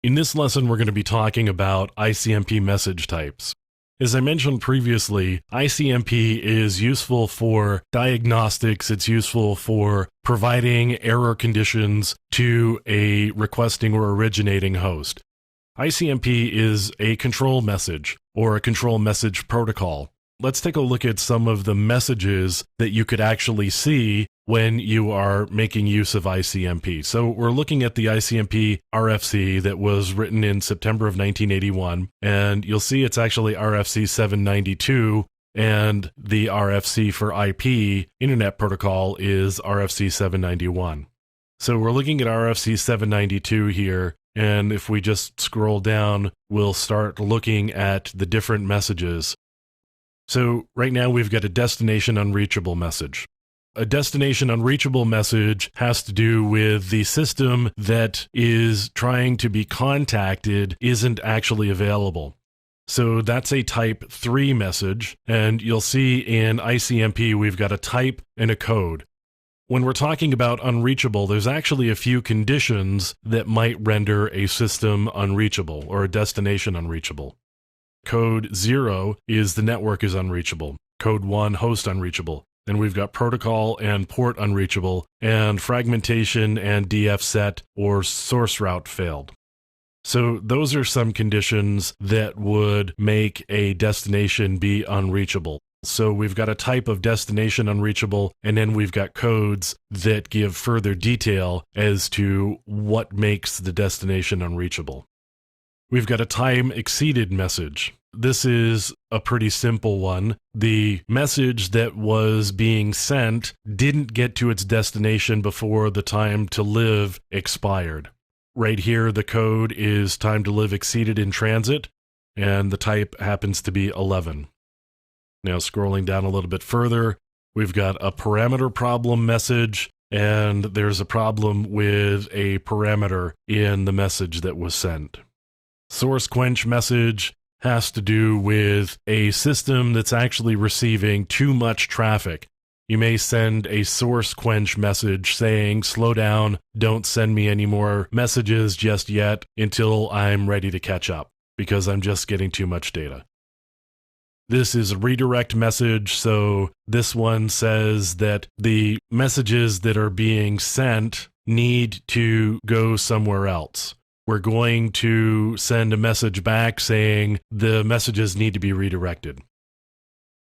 In this lesson, we're going to be talking about ICMP message types. As I mentioned previously, ICMP is useful for diagnostics. It's useful for providing error conditions to a requesting or originating host. ICMP is a control message or a control message protocol. Let's take a look at some of the messages that you could actually see when you are making use of ICMP. So we're looking at the ICMP RFC that was written in September of 1981, and you'll see it's actually RFC 792, and the RFC for IP, Internet Protocol, is RFC 791. So we're looking at RFC 792 here, and if we just scroll down, we'll start looking at the different messages. So right now we've got a destination unreachable message. A destination unreachable message has to do with the system that is trying to be contacted isn't actually available. So that's a type 3 message, and you'll see in ICMP we've got a type and a code. When we're talking about unreachable, there's actually a few conditions that might render a system unreachable or a destination unreachable. Code 0 is the network is unreachable. Code 1, host unreachable. Then we've got protocol and port unreachable, and fragmentation and DF set or source route failed. So those are some conditions that would make a destination be unreachable. So we've got a type of destination unreachable, and then we've got codes that give further detail as to what makes the destination unreachable. We've got a time exceeded message. This is a pretty simple one. The message that was being sent didn't get to its destination before the time to live expired. Right here, the code is time to live exceeded in transit, and the type happens to be 11. Now, scrolling down a little bit further, we've got a parameter problem message, and there's a problem with a parameter in the message that was sent. Source quench message has to do with a system that's actually receiving too much traffic. You may send a source quench message saying, slow down, don't send me any more messages just yet until I'm ready to catch up, because I'm just getting too much data. This is a redirect message, so this one says that the messages that are being sent need to go somewhere else. We're going to send a message back saying the messages need to be redirected.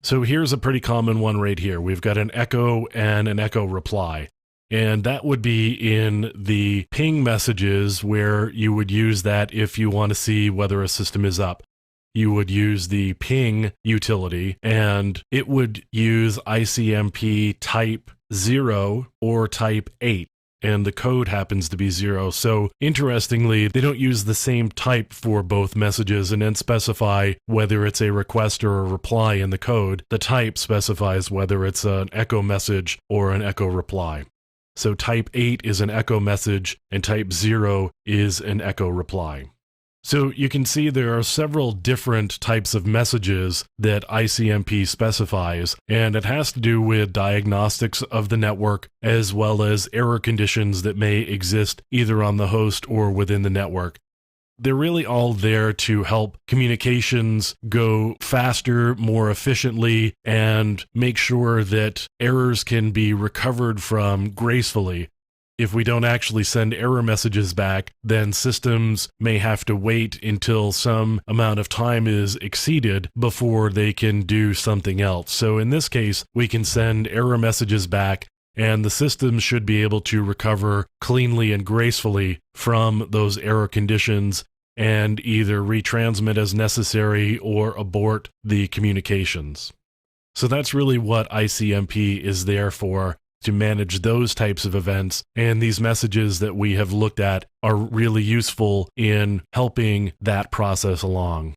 So here's a pretty common one right here. We've got an echo and an echo reply. And that would be in the ping messages where you would use that if you want to see whether a system is up. You would use the ping utility, and it would use ICMP type 0 or type 8. And the code happens to be 0. So interestingly, they don't use the same type for both messages and then specify whether it's a request or a reply in the code. The type specifies whether it's an echo message or an echo reply. So type 8 is an echo message and type 0 is an echo reply. So you can see there are several different types of messages that ICMP specifies, and it has to do with diagnostics of the network as well as error conditions that may exist either on the host or within the network. They're really all there to help communications go faster, more efficiently, and make sure that errors can be recovered from gracefully. If we don't actually send error messages back, then systems may have to wait until some amount of time is exceeded before they can do something else. So in this case, we can send error messages back, and the system should be able to recover cleanly and gracefully from those error conditions and either retransmit as necessary or abort the communications. So that's really what ICMP is there for, to manage those types of events, and these messages that we have looked at are really useful in helping that process along.